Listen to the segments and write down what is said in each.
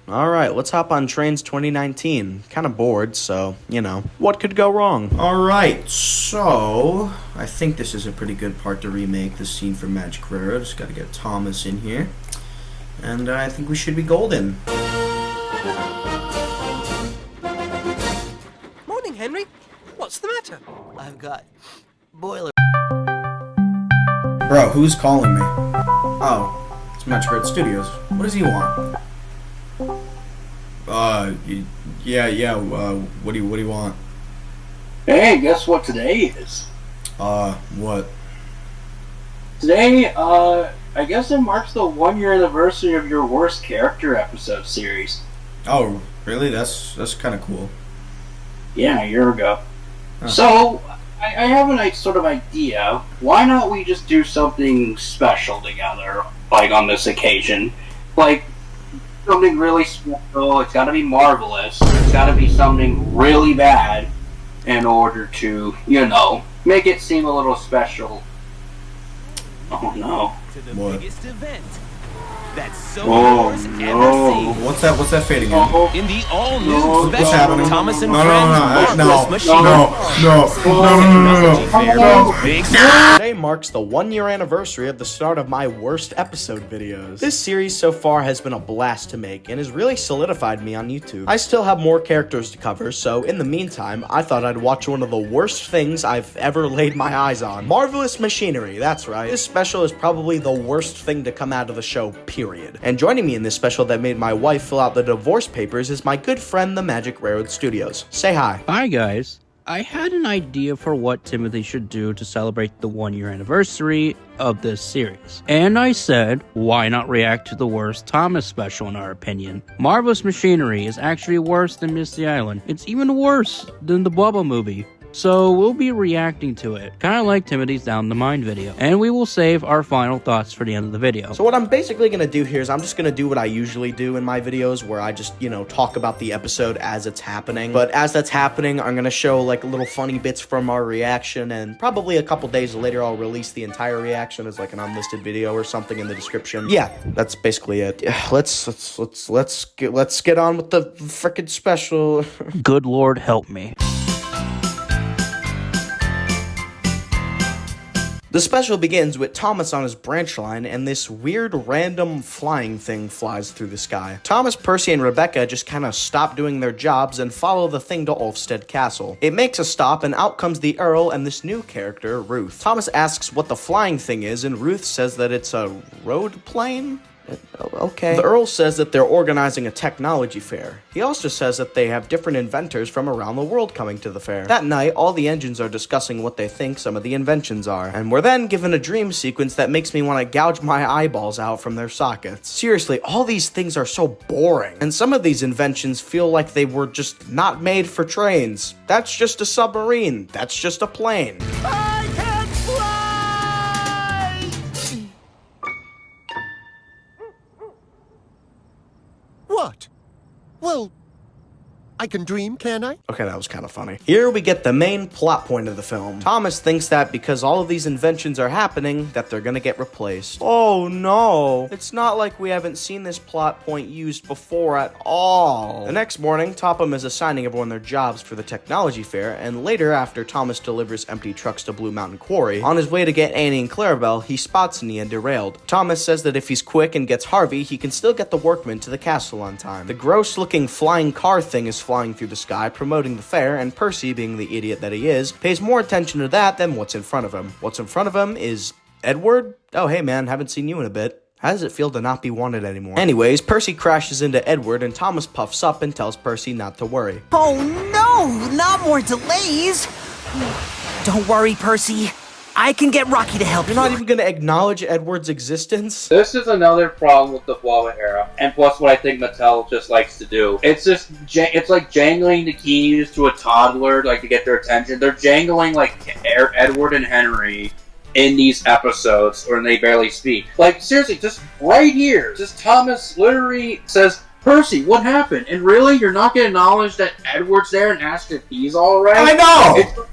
Alright, let's hop on Trains 2019. Kinda bored, so, what could go wrong? Alright, so, I think this is a pretty good part to remake this scene from Magic Railroad. Just gotta get Thomas in here. And I think we should be golden. Morning, Henry. What's the matter? I've got boiler. Bro, who's calling me? Oh, it's Magic Railroad Studios. What does he want? What do you want? Hey, guess what today is? What? Today, I guess it marks the 1-year anniversary of your worst character episode series. Oh, really? That's kind of cool. Yeah, a year ago. Huh. So, I have a sort of idea. Why not we just do something special together, like on this occasion? Like, something really special. It's gotta be marvelous. It's gotta be something really bad in order to, make it seem a little special. Oh no. To the What? biggest event that Oh, Wars ever no. seen. What's that fading in? Oh, In the all-new No, special what's happening? Thomas and No, Friends no, Marvelous Machine no. Big Today marks the 1-year anniversary of the start of my worst episode videos. This series so far has been a blast to make and has really solidified me on YouTube. I still have more characters to cover, so in the meantime, I thought I'd watch one of the worst things I've ever laid my eyes on. Marvelous Machinery, that's right. This special is probably the worst thing to come out of the show, period. And joining me in this special that made my wife fill out the divorce papers is my good friend, the Magic Railroad Studios. Say hi. Hi guys. I had an idea for what Timothy should do to celebrate the 1-year anniversary of this series. And I said, why not react to the worst Thomas special in our opinion? Marvelous Machinery is actually worse than Misty Island. It's even worse than the Bubba movie. So we'll be reacting to it, kinda like Timothy's Down the Mind video. And we will save our final thoughts for the end of the video. So what I'm basically going to do here is I'm just going to do what I usually do in my videos, where I just, talk about the episode as it's happening. But as that's happening, I'm going to show like little funny bits from our reaction, and probably a couple days later I'll release the entire reaction as like an unlisted video or something in the description. Yeah, that's basically it. Yeah, let's get on with the frickin' special. Good Lord help me. The special begins with Thomas on his branch line, and this weird random flying thing flies through the sky. Thomas, Percy, and Rebecca just kind of stop doing their jobs and follow the thing to Ulfstead Castle. It makes a stop, and out comes the Earl and this new character, Ruth. Thomas asks what the flying thing is, and Ruth says that it's a road plane? Okay. The Earl says that they're organizing a technology fair. He also says that they have different inventors from around the world coming to the fair. That night, all the engines are discussing what they think some of the inventions are, and we're then given a dream sequence that makes me want to gouge my eyeballs out from their sockets. Seriously, all these things are so boring, and some of these inventions feel like they were just not made for trains. That's just a submarine. That's just a plane. I can fly! What? Well, I can dream, can I? Okay, that was kind of funny. Here we get the main plot point of the film. Thomas thinks that because all of these inventions are happening, that they're gonna get replaced. Oh no! It's not like we haven't seen this plot point used before at all. The next morning, Topham is assigning everyone their jobs for the technology fair, and later, after Thomas delivers empty trucks to Blue Mountain Quarry, on his way to get Annie and Clarabelle, he spots Nia derailed. Thomas says that if he's quick and gets Harvey, he can still get the workmen to the castle on time. The gross-looking flying car thing is flying through the sky, promoting the fair, and Percy, being the idiot that he is, pays more attention to that than what's in front of him. What's in front of him is Edward? Oh, hey man, haven't seen you in a bit. How does it feel to not be wanted anymore? Anyways, Percy crashes into Edward, and Thomas puffs up and tells Percy not to worry. Oh no, not more delays. Don't worry, Percy. I can get Rocky to help You're not even gonna acknowledge Edward's existence? This is another problem with the Bubba era, and plus what I think Mattel just likes to do. It's just, it's like jangling the keys to a toddler, like to get their attention. They're jangling like Edward and Henry in these episodes, or they barely speak. Like seriously, just right here, just Thomas literally says, Percy, what happened? And really, you're not gonna acknowledge that Edward's there and ask if he's alright? I know!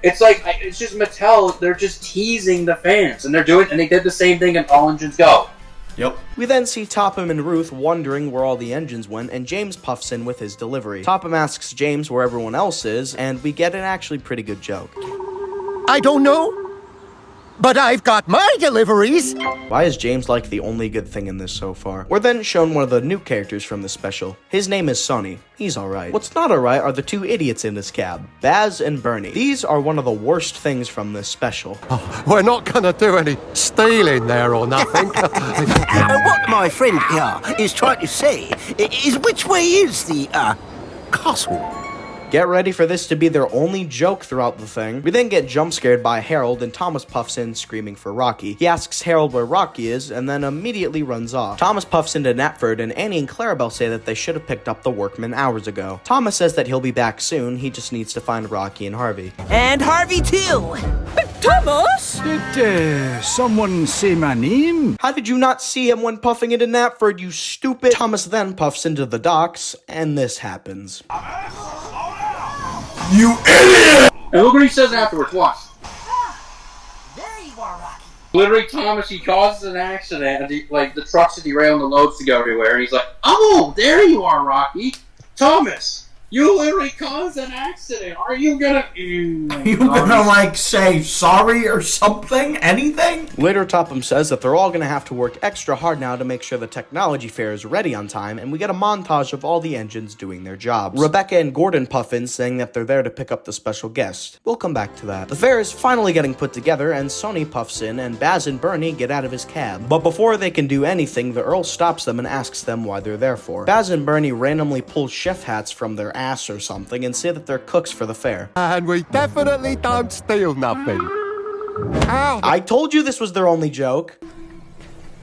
It's like, it's just Mattel, they're just teasing the fans, and they did the same thing in All Engines Go. Yep. We then see Topham and Ruth wondering where all the engines went, and James puffs in with his delivery. Topham asks James where everyone else is, and we get an actually pretty good joke. I don't know, but I've got my deliveries. Why is James like the only good thing in this so far? We're then shown one of the new characters from the special. His name is Sonny. He's alright. What's not alright are the two idiots in this cab, Baz and Bernie. These are one of the worst things from this special. Oh, we're not gonna do any stealing there or nothing. What my friend here is trying to say is which way is the, castle? Get ready for this to be their only joke throughout the thing. We then get jump scared by Harold, and Thomas puffs in screaming for Rocky. He asks Harold where Rocky is and then immediately runs off. Thomas puffs into Knapford, and Annie and Clarabelle say that they should have picked up the workman hours ago. Thomas says that he'll be back soon, he just needs to find Rocky and Harvey. And Harvey too! Thomas? Did someone say my name? How did you not see him when puffing into Knapford, you stupid? Thomas then puffs into the docks, and this happens. You idiot! And look what he says afterwards, watch. There you are, Rocky. Literally, Thomas, he causes an accident, and the trucks are derailing, the loads to go everywhere, and he's like, oh, there you are, Rocky. Thomas, you literally caused an accident. Are you gonna... You gonna, like, say sorry or something? Anything? Later, Topham says that they're all gonna have to work extra hard now to make sure the technology fair is ready on time, and we get a montage of all the engines doing their jobs. Rebecca and Gordon puff in, saying that they're there to pick up the special guest. We'll come back to that. The fair is finally getting put together, and Sonny puffs in, and Baz and Bernie get out of his cab. But before they can do anything, the Earl stops them and asks them why they're there for. Baz and Bernie randomly pull chef hats from their ass or something and say that they're cooks for the fair. And we definitely don't steal nothing. Ow. I told you this was their only joke.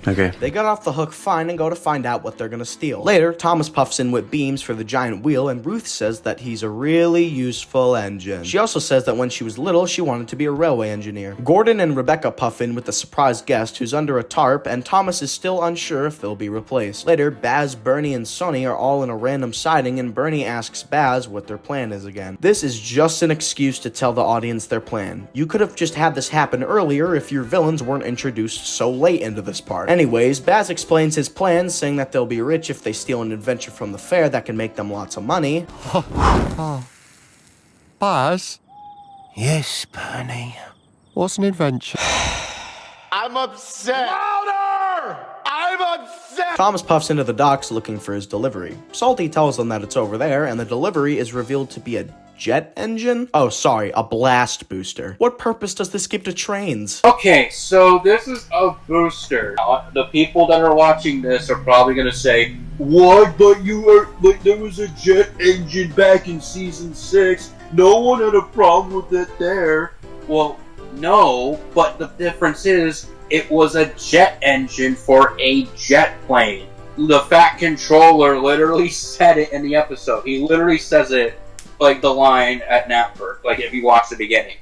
Okay. They got off the hook fine and go to find out what they're gonna steal. Later, Thomas puffs in with beams for the giant wheel, and Ruth says that he's a really useful engine. She also says that when she was little, she wanted to be a railway engineer. Gordon and Rebecca puff in with the surprise guest who's under a tarp, and Thomas is still unsure if they'll be replaced. Later, Baz, Bernie, and Sonny are all in a random sighting, and Bernie asks Baz what their plan is again. This is just an excuse to tell the audience their plan. You could have just had this happen earlier if your villains weren't introduced so late into this part. Anyways, Baz explains his plans, saying that they'll be rich if they steal an invention from the fair that can make them lots of money. Baz, Yes, Bernie. what's an invention? I'm upset. Louder! I'm upset! Thomas puffs into the docks looking for his delivery. Salty tells them that it's over there, and the delivery is revealed to be a jet engine? Oh, sorry, a blast booster. What purpose does this give to trains? Okay, so this is a booster. The people that are watching this are probably gonna say, "What? But there was a jet engine back in season 6. No one had a problem with it there." Well, no, but the difference is it was a jet engine for a jet plane. The Fat Controller literally said it in the episode. He literally says it, like the line at Knapford, like if you watch the beginning.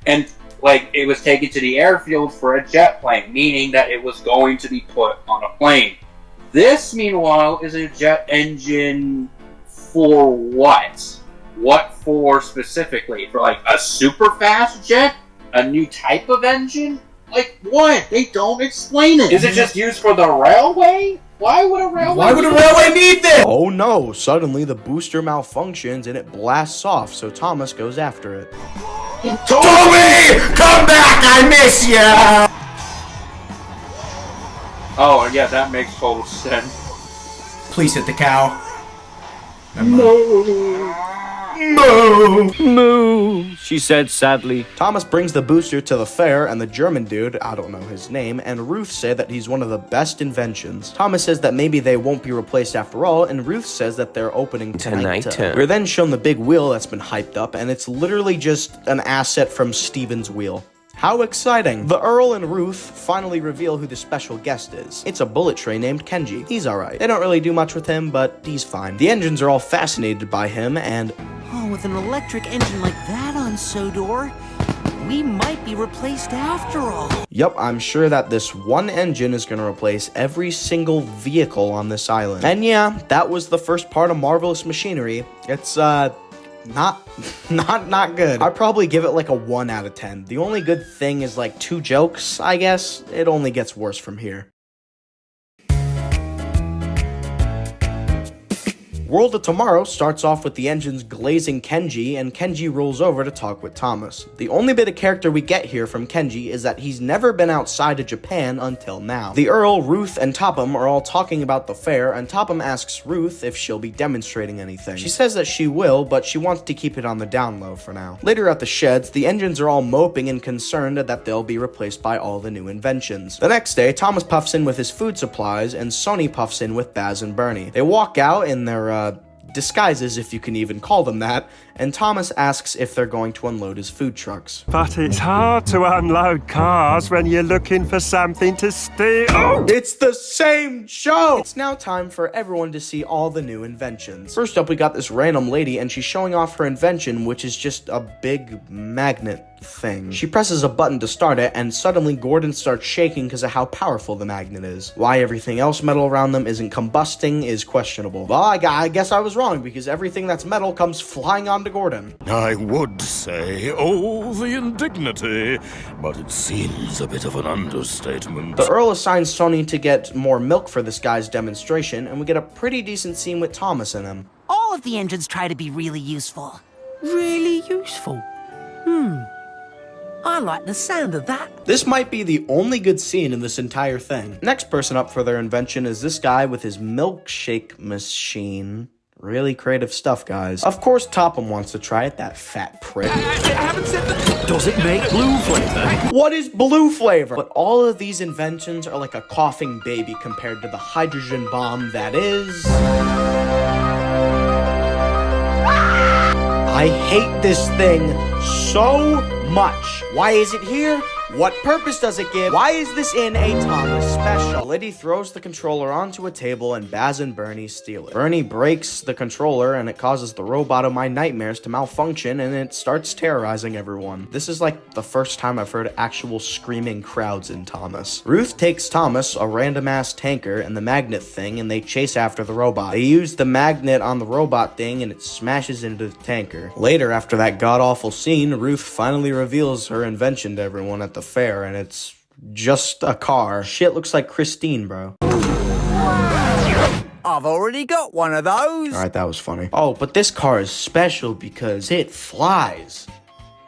And like it was taken to the airfield for a jet plane, meaning that it was going to be put on a plane. This, meanwhile, is a jet engine for what? What for specifically? For like a super fast jet? A new type of engine? Like what? They don't explain it. Is it just used for the railway? Why would a railway need this? Oh no, suddenly the booster malfunctions and it blasts off, so Thomas goes after it. Toby! Come back! I miss ya! Oh, yeah, that makes total sense. Please hit the cow. Moo, she said sadly. Thomas brings the booster to the fair, and the German dude, I don't know his name, and Ruth say that he's one of the best inventions. Thomas says that maybe they won't be replaced after all, and Ruth says that they're opening tonight. We're then shown the big wheel that's been hyped up, and it's literally just an asset from Steven's wheel. How exciting! The Earl and Ruth finally reveal who the special guest is. It's a bullet train named Kenji. He's alright. They don't really do much with him, but he's fine. The engines are all fascinated by him, and Oh, with an electric engine like that on Sodor, we might be replaced after all. yup, I'm sure that this one engine is gonna replace every single vehicle on this island. And yeah, that was the first part of Marvelous Machinery. It's, not good. I'd probably give it like a 1 out of 10. The only good thing is like 2 jokes, I guess. It only gets worse from here. World of Tomorrow starts off with the engines glazing Kenji, and Kenji rolls over to talk with Thomas. The only bit of character we get here from Kenji is that he's never been outside of Japan until now. The Earl, Ruth, and Topham are all talking about the fair, and Topham asks Ruth if she'll be demonstrating anything. She says that she will, but she wants to keep it on the down low for now. Later at the sheds, the engines are all moping and concerned that they'll be replaced by all the new inventions. The next day, Thomas puffs in with his food supplies, and Sonny puffs in with Baz and Bernie. They walk out in their, disguises, if you can even call them that, and Thomas asks if they're going to unload his food trucks. But it's hard to unload cars when you're looking for something to steal. Oh! It's the same show! It's now time for everyone to see all the new inventions. First up, we got this random lady, and she's showing off her invention, which is just a big magnet thing. She presses a button to start it, and suddenly Gordon starts shaking because of how powerful the magnet is. Why everything else metal around them isn't combusting is questionable. Well, I guess I was wrong, because everything that's metal comes flying onto Gordon. I would say, oh, the indignity, but it seems a bit of an understatement. The Earl assigns Sonny to get more milk for this guy's demonstration, and we get a pretty decent scene with Thomas in him. All of the engines try to be really useful. Really useful? I like the sound of that. This might be the only good scene in this entire thing. Next person up for their invention is this guy with his milkshake machine. Really creative stuff, guys. Of course, Topham wants to try it, that fat prick. I haven't said that. Does it make blue flavor? What is blue flavor? But all of these inventions are like a coughing baby compared to the hydrogen bomb that is... I hate this thing so much. Why is it here? What purpose does it give? Why is this in a Thomas special? Liddy throws the controller onto a table and Baz and Bernie steal it. Bernie breaks the controller and it causes the robot of my nightmares to malfunction and it starts terrorizing everyone. This is like the first time I've heard actual screaming crowds in Thomas. Ruth takes Thomas, a random ass tanker, and the magnet thing and they chase after the robot. They use the magnet on the robot thing and it smashes into the tanker. Later, after that god-awful scene, Ruth finally reveals her invention to everyone at the fair, and it's just a car. Shit looks like Christine, bro. I've already got one of those. Alright, that was funny. Oh, but this car is special because it flies.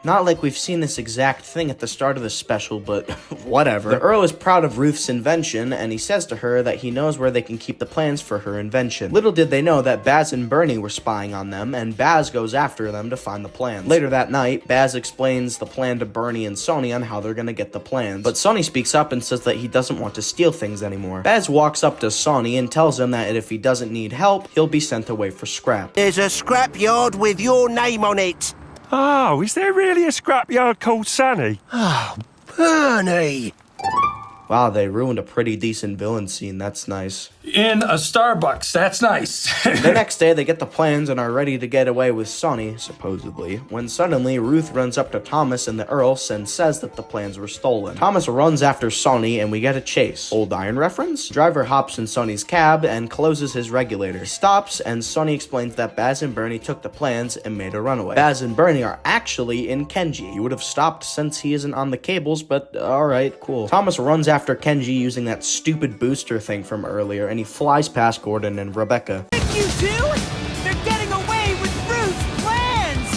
Not like we've seen this exact thing at the start of the special, but whatever. The Earl is proud of Ruth's invention, and he says to her that he knows where they can keep the plans for her invention. Little did they know that Baz and Bernie were spying on them, and Baz goes after them to find the plans. Later that night, Baz explains the plan to Bernie and Sonny on how they're gonna get the plans. But Sonny speaks up and says that he doesn't want to steal things anymore. Baz walks up to Sonny and tells him that if he doesn't need help, he'll be sent away for scrap. There's a scrapyard with your name on it. Oh, is there really a scrapyard called Sunny? Oh, Bernie. Wow, they ruined a pretty decent villain scene. That's nice. In a Starbucks, that's nice. The next day, they get the plans and are ready to get away with Sonny, supposedly, when suddenly Ruth runs up to Thomas and the Earl and says that the plans were stolen. Thomas runs after Sonny and we get a chase. Old Iron reference? Driver hops in Sonny's cab and closes his regulator. He stops and Sonny explains that Baz and Bernie took the plans and made a runaway. Baz and Bernie are actually in Kenji. He would have stopped since he isn't on the cables, but alright, cool. Thomas runs after Kenji using that stupid booster thing from earlier, and he flies past Gordon and Rebecca. Thank you two! They're getting away with Ruth's plans!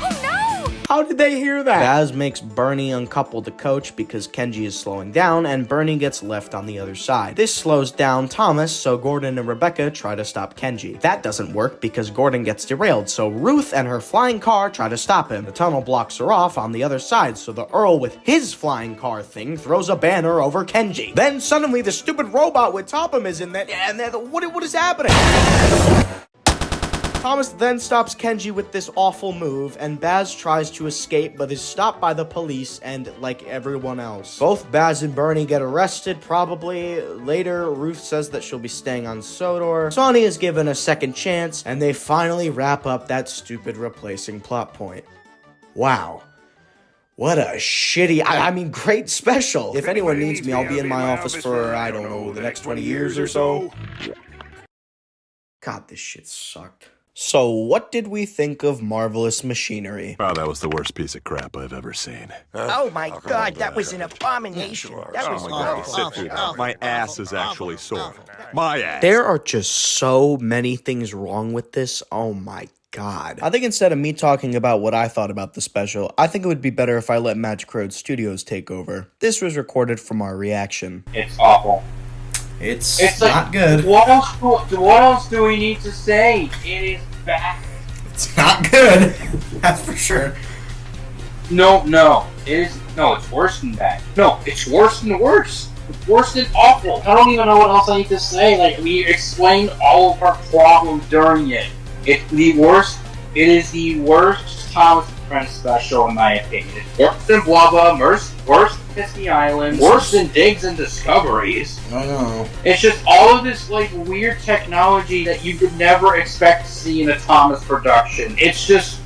Oh no! How did they hear that? Baz makes Bernie uncouple the coach because Kenji is slowing down, and Bernie gets left on the other side. This slows down Thomas, so Gordon and Rebecca try to stop Kenji. That doesn't work because Gordon gets derailed, so Ruth and her flying car try to stop him. The tunnel blocks her off on the other side, so the Earl with his flying car thing throws a banner over Kenji. Then suddenly the stupid robot with Topham is in there, and what is happening? Thomas then stops Kenji with this awful move, and Baz tries to escape but is stopped by the police and like everyone else. Both Baz and Bernie get arrested, probably. Later, Ruth says that she'll be staying on Sodor. Sonny is given a second chance, and they finally wrap up that stupid replacing plot point. Wow. What a shitty, I mean, great special. If anyone needs me, I'll be in my office for, I don't know, the next 20 years or so. God, this shit sucked. So, what did we think of Marvelous Machinery? Oh, that was the worst piece of crap I've ever seen. Oh my God, that was an abomination. That was awful. My ass is actually sore. My ass. There are just so many things wrong with this. Oh my God. I think instead of me talking about what I thought about the special, I think it would be better if I let Magic Road Studios take over. This was recorded from our reaction. It's awful. It's not like, good. What else do we need to say? It is bad. It's not good. That's for sure. No. It's worse than bad. No, it's worse than worse. It's worse than awful. I don't even know what else I need to say. Like, we explained all of our problems during it. It's the worst. It is the worst Thomas and Friends special, in my opinion. It's worse than Blubba, worse than Disney Island, worse than Digs and Discoveries. I know. It's just all of this, like, weird technology that you could never expect to see in a Thomas production. It's just,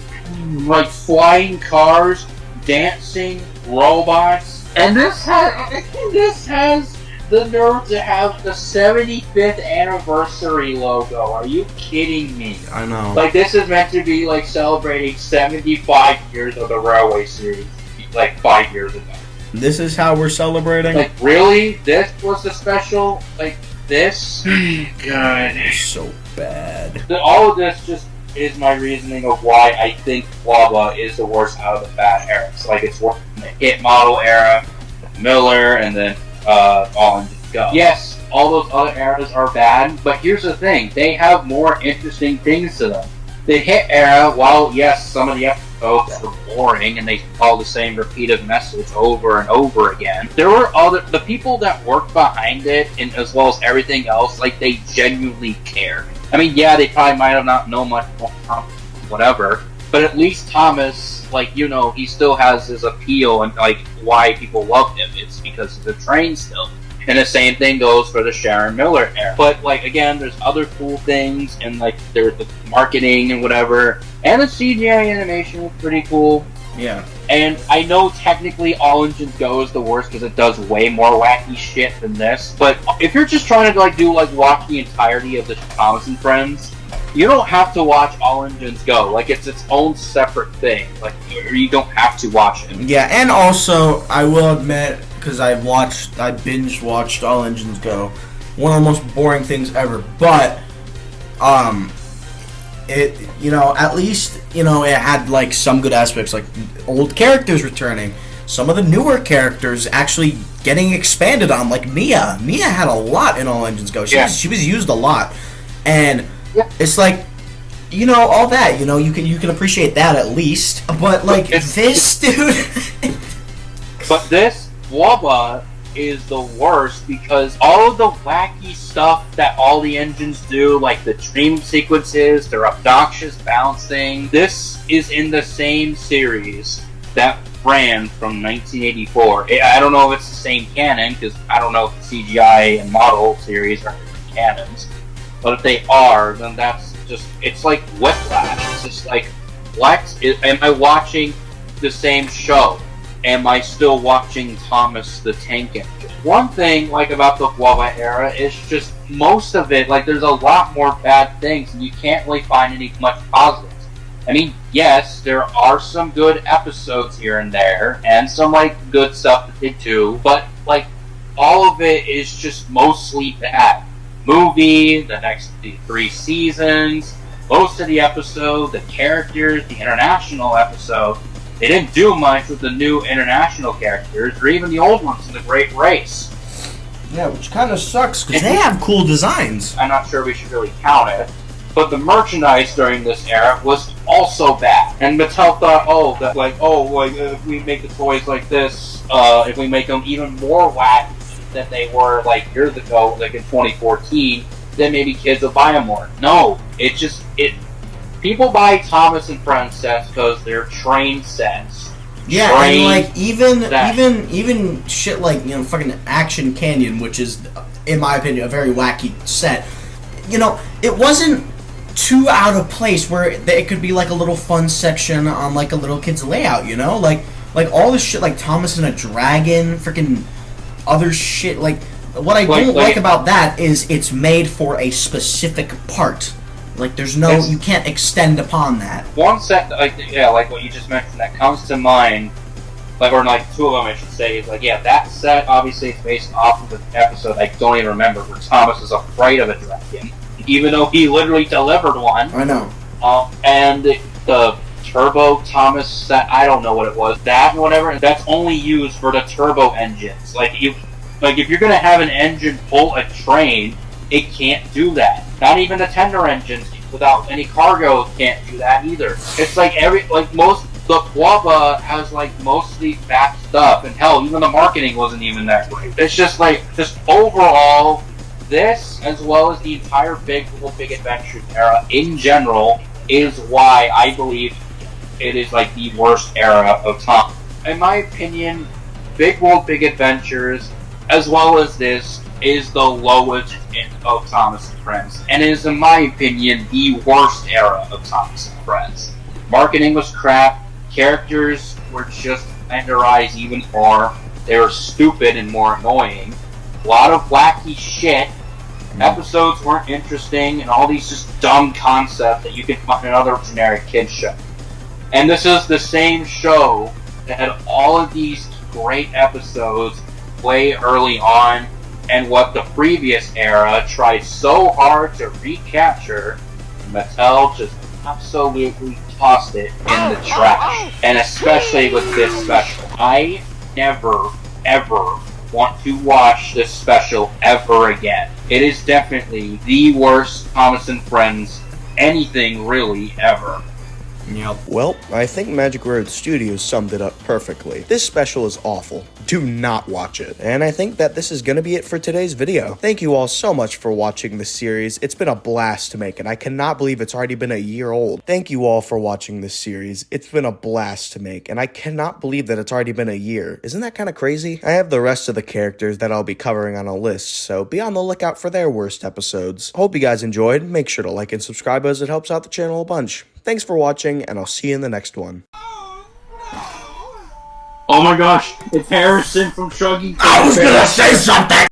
like, flying cars, dancing robots. And this has the nerve to have the 75th anniversary logo. Are you kidding me? I know. Like, this is meant to be, like, celebrating 75 years of the Railway series, like, 5 years ago. This is how we're celebrating? Like, really? This was the special? Like, this? God. So bad. All of this just is my reasoning of why I think Blubba is the worst out of the bad eras. Like, it's worse than the Hit Model era, Miller, and then On and Go. Yes, all those other eras are bad, but here's the thing. They have more interesting things to them. The Hit era, while, yes, some of the episodes were boring and they call the same repeated message over and over again, there were the people that worked behind it, and as well as everything else, like, they genuinely cared. I mean, yeah, they probably might have not known much more, whatever, but at least Thomas, like, you know, he still has his appeal and, like, why people love him. It's because he's a train still. And the same thing goes for the Sharon Miller era. But, like, again, there's other cool things, and, like, there's the marketing and whatever. And the CGI animation was pretty cool. Yeah. And I know technically All Engines Go is the worst because it does way more wacky shit than this. But if you're just trying to, like, watch the entirety of the Thomas and Friends, you don't have to watch All Engines Go. Like, it's its own separate thing. Like, or you don't have to watch it. Yeah, and also, I will admit, because I binge watched All Engines Go, one of the most boring things ever, but, it, you know, at least, you know, it had, like, some good aspects, like, old characters returning, some of the newer characters actually getting expanded on, like Mia. Mia had a lot in All Engines Go. She was used a lot, and it's like, you know, all that, you know, you can appreciate that at least, but, like, this, dude. But this Blubba is the worst because all of the wacky stuff that all the engines do, like the dream sequences, their obnoxious bouncing, this is in the same series that ran from 1984. I don't know if it's the same canon, because I don't know if the CGI and model series are different canons, but if they are, then that's just, it's like Whiplash. It's just like, am I watching the same show? Am I still watching Thomas the Tank Engine? One thing, like, about the Blubba era is just most of it, like, there's a lot more bad things, and you can't really find any much positives. I mean, yes, there are some good episodes here and there, and some, like, good stuff that they do, but, like, all of it is just mostly bad. Movie, the 3 seasons, most of the episode, the characters, the international episode. They didn't do much with the new international characters, or even the old ones in the Great Race. Yeah, which kind of sucks, because they have cool designs. I'm not sure we should really count it. But the merchandise during this era was also bad. And Mattel thought, if we make the toys like this, if we make them even more wacky than they were, like, years ago, like in 2014, then maybe kids will buy them more. No, people buy Thomas and Friends sets because they're train sets. Yeah, and, like, even shit like, you know, fucking Action Canyon, which is, in my opinion, a very wacky set. You know, it wasn't too out of place where it could be like a little fun section on, like, a little kid's layout, you know? Like all this shit, like Thomas and a Dragon, freaking other shit, like, what I don't like about that is it's made for a specific part. Like, there's no, you can't extend upon that. One set, like what you just mentioned, that comes to mind, or two of them, I should say, is that set, obviously, it's based off of an episode I don't even remember, where Thomas is afraid of a dragon, even though he literally delivered one. I know. And the Turbo Thomas set, I don't know what it was, that and whatever, that's only used for the turbo engines. If you're gonna have an engine pull a train, it can't do that. Not even the tender engines without any cargo can't do that either. It's the Quabba has most of the back stuff, and hell, even the marketing wasn't even that great. It's just overall, this, as well as the entire Big Adventure era in general, is why I believe it is the worst era of Tom. In my opinion, Big Adventures, as well as this, is the lowest of Thomas and Friends, and is, in my opinion, the worst era of Thomas and Friends. Marketing was crap, characters were just renderized even more, they were stupid and more annoying, a lot of wacky shit, episodes weren't interesting, and all these just dumb concepts that you can find in another generic kids show. And this is the same show that had all of these great episodes way early on, and what the previous era tried so hard to recapture, Mattel just absolutely tossed it in the trash. And especially with this special. I never, ever want to watch this special ever again. It is definitely the worst Thomas and Friends anything really ever. Yep. Well, I think Magic Road Studios summed it up perfectly. This special is awful. Do not watch it. And I think that this is going to be it for today's video. Thank you all so much for watching this series. It's been a blast to make, and I cannot believe it's already been a year old. Thank you all for watching this series. It's been a blast to make, and I cannot believe that it's already been a year. Isn't that kind of crazy? I have the rest of the characters that I'll be covering on a list, so be on the lookout for their worst episodes. Hope you guys enjoyed. Make sure to like and subscribe as it helps out the channel a bunch. Thanks for watching, and I'll see you in the next one. Oh my gosh, it's Harrison from Shuggy. I was gonna say something!